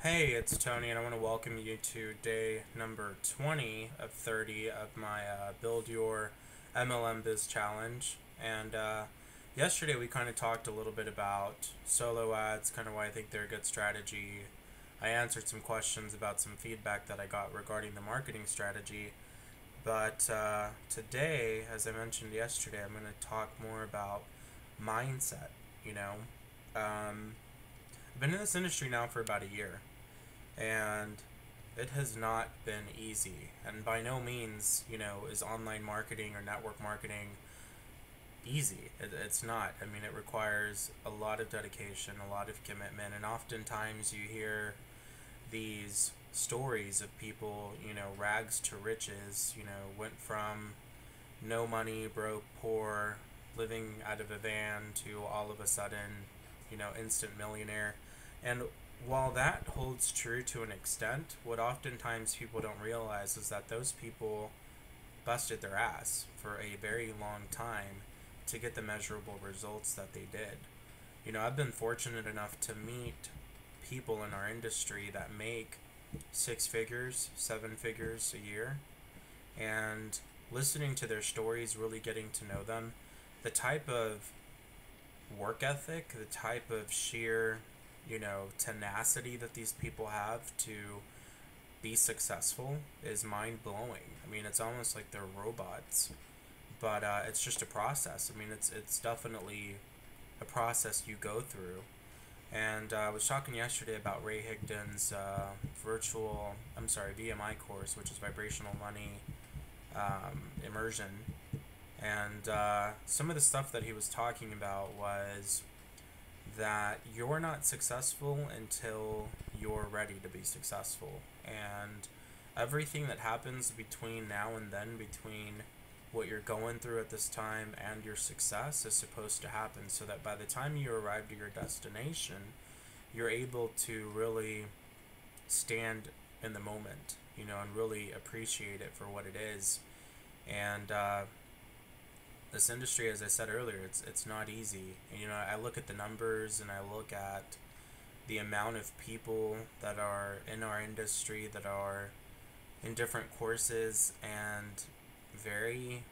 Hey, it's Tony, and I want to welcome you to day number 20 of 30 of my Build Your MLM Biz Challenge. And yesterday we kind of talked a little bit about solo ads, kind of why I think they're a good strategy. I answered some questions about some feedback that I got regarding the marketing strategy. But today, as I mentioned yesterday, I'm going to talk more about mindset. You know, I've been in this industry now for about a year, and it has not been easy. And by no means, is online marketing or network marketing easy. It's not. I mean, it requires a lot of dedication, a lot of commitment, and oftentimes you hear these stories of people, rags to riches, went from no money, broke, poor, living out of a van to all of a sudden, instant millionaire. And while that holds true to an extent, what oftentimes people don't realize is that those people busted their ass for a very long time to get the measurable results that they did. I've been fortunate enough to meet people in our industry that make six figures, seven figures a year, and listening to their stories, really getting to know them, the type of work ethic, the type of sheer, tenacity that these people have to be successful is mind blowing. I mean, it's almost like they're robots, but it's just a process. I mean, it's definitely a process you go through. And I was talking yesterday about Ray Higdon's VMI course, which is Vibrational Money Immersion. And some of the stuff that he was talking about was that you're not successful until you're ready to be successful. And everything that happens between now and then, between what you're going through at this time and your success, is supposed to happen so that by the time you arrive to your destination, you're able to really stand in the moment, and really appreciate it for what it is. And this industry, as I said earlier, it's not easy. And, I look at the numbers and I look at the amount of people that are in our industry that are in different courses, and very,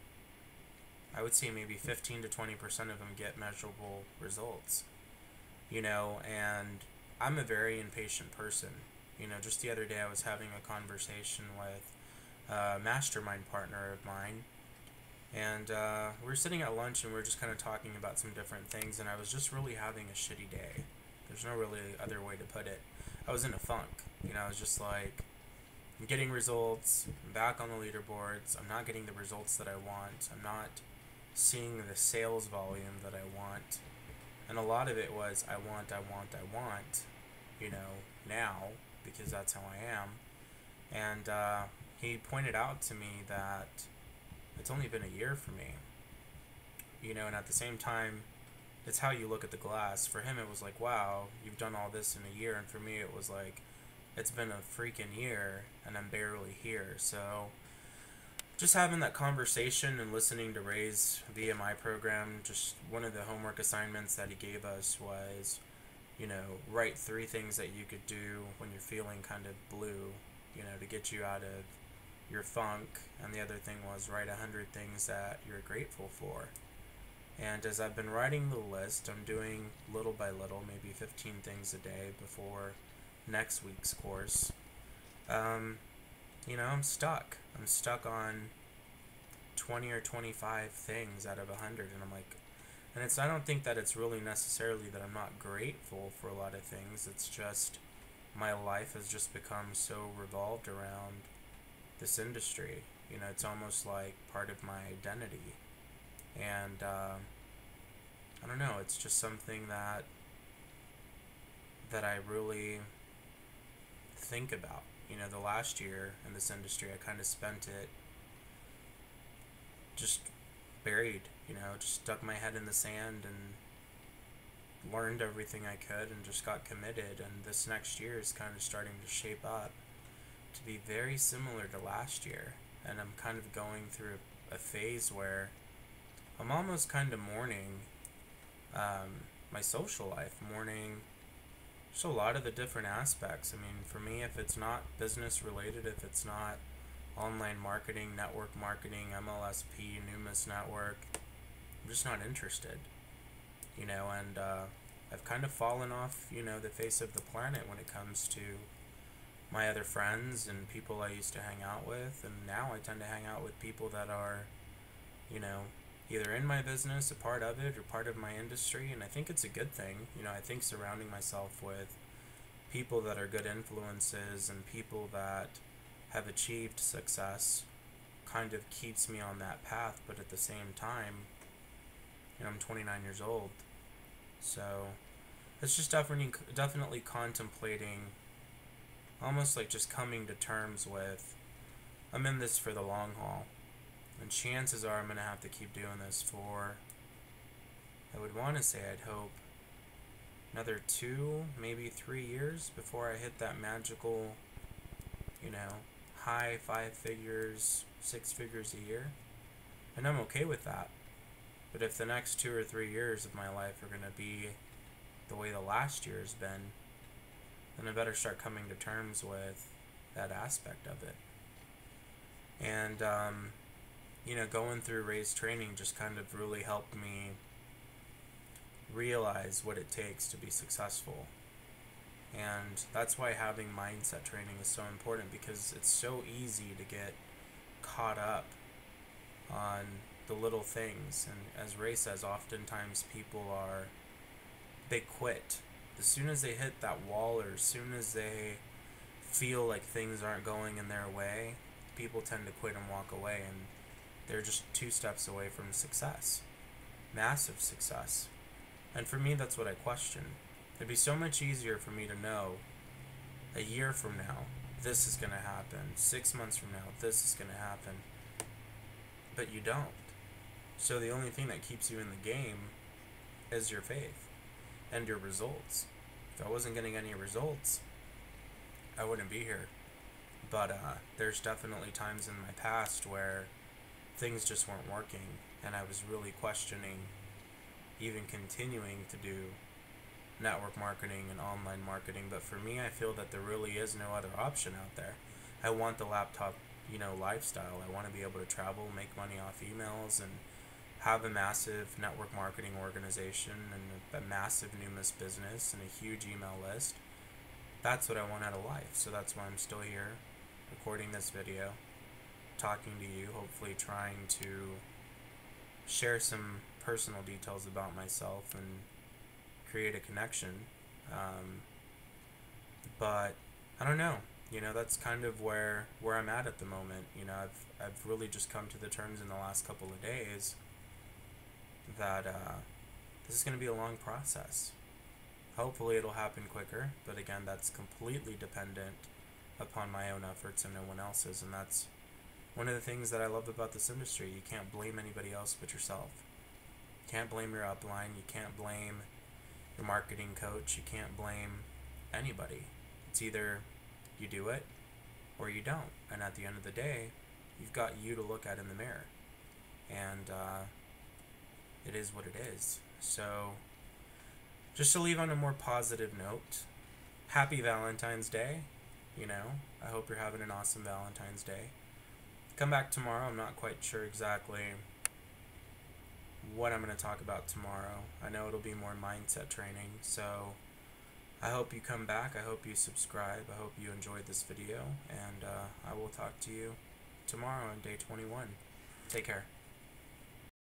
I would say maybe 15 to 20% of them get measurable results. And I'm a very impatient person. Just the other day I was having a conversation with a mastermind partner of mine, and we were sitting at lunch and we were just kind of talking about some different things, and I was just really having a shitty day. There's no really other way to put it. I was in a funk. I was just like, I'm getting results, I'm back on the leaderboards, I'm not getting the results that I want, I'm not seeing the sales volume that I want. And a lot of it was, I want, now, because that's how I am. And he pointed out to me that it's only been a year for me, and at the same time, it's how you look at the glass. For him, it was like, wow, you've done all this in a year. And for me, it was like, it's been a freaking year and I'm barely here. So just having that conversation and listening to Ray's VMI program, just one of the homework assignments that he gave us was, write three things that you could do when you're feeling kind of blue, to get you out of your funk. And the other thing was, write 100 things that you're grateful for. And as I've been writing the list, I'm doing little by little, maybe 15 things a day before next week's course. I'm stuck. I'm stuck on 20 or 25 things out of 100, and I'm like, and I don't think that it's really necessarily that I'm not grateful for a lot of things. It's just my life has just become so revolved around this industry. It's almost like part of my identity. And I don't know, it's just something that I really think about. The last year in this industry, I kind of spent it just buried, just stuck my head in the sand and learned everything I could and just got committed. And this next year is kind of starting to shape up to be very similar to last year. And I'm kind of going through a phase where I'm almost kind of mourning my social life, mourning Just a lot of the different aspects. I mean, for me, if it's not business related, if it's not online marketing, network marketing, MLSP, Numis network, I'm just not interested. And I've kind of fallen off, the face of the planet when it comes to my other friends and people I used to hang out with, and now I tend to hang out with people that are, you know, either in my business, a part of it, or part of my industry, and I think it's a good thing. I think surrounding myself with people that are good influences and people that have achieved success kind of keeps me on that path, but at the same time, I'm 29 years old, so it's just definitely contemplating, almost like just coming to terms with, I'm in this for the long haul, and chances are I'm going to have to keep doing this for, I would want to say, I'd hope, another 2, maybe 3 years before I hit that magical, high 5 figures, 6 figures a year. And I'm okay with that. But if the next 2 or 3 years of my life are going to be the way the last year's been, then I better start coming to terms with that aspect of it. And, going through Ray's training just kind of really helped me realize what it takes to be successful. And that's why having mindset training is so important, because it's so easy to get caught up on the little things. And as Ray says, oftentimes they quit. As soon as they hit that wall, or as soon as they feel like things aren't going in their way, people tend to quit and walk away, and they're just 2 steps away from success. Massive success. And for me, that's what I question. It'd be so much easier for me to know a year from now, this is going to happen. 6 months from now, this is going to happen. But you don't. So the only thing that keeps you in the game is your faith and your results. If I wasn't getting any results, I wouldn't be here. But there's definitely times in my past where things just weren't working, and I was really questioning even continuing to do network marketing and online marketing. But for me, I feel that there really is no other option out there. I want the laptop, lifestyle. I want to be able to travel, make money off emails, and have a massive network marketing organization and a massive Numis business and a huge email list. That's what I want out of life. So that's why I'm still here, recording this video, talking to you, hopefully trying to share some personal details about myself and create a connection. But I don't know. That's kind of where I'm at the moment. I've really just come to the terms in the last couple of days that this is going to be a long process. Hopefully it'll happen quicker, but again, that's completely dependent upon my own efforts and no one else's, and that's one of the things that I love about this industry. You can't blame anybody else but yourself. You can't blame your upline, you can't blame your marketing coach, you can't blame anybody. It's either you do it or you don't, and at the end of the day, you've got you to look at in the mirror, and it is what it is. So just to leave on a more positive note, happy Valentine's Day. I hope you're having an awesome Valentine's Day. Come back tomorrow. I'm not quite sure exactly what I'm going to talk about tomorrow. I know it'll be more mindset training, so I hope you come back. I hope you subscribe. I hope you enjoyed this video, and I will talk to you tomorrow on day 21. Take care.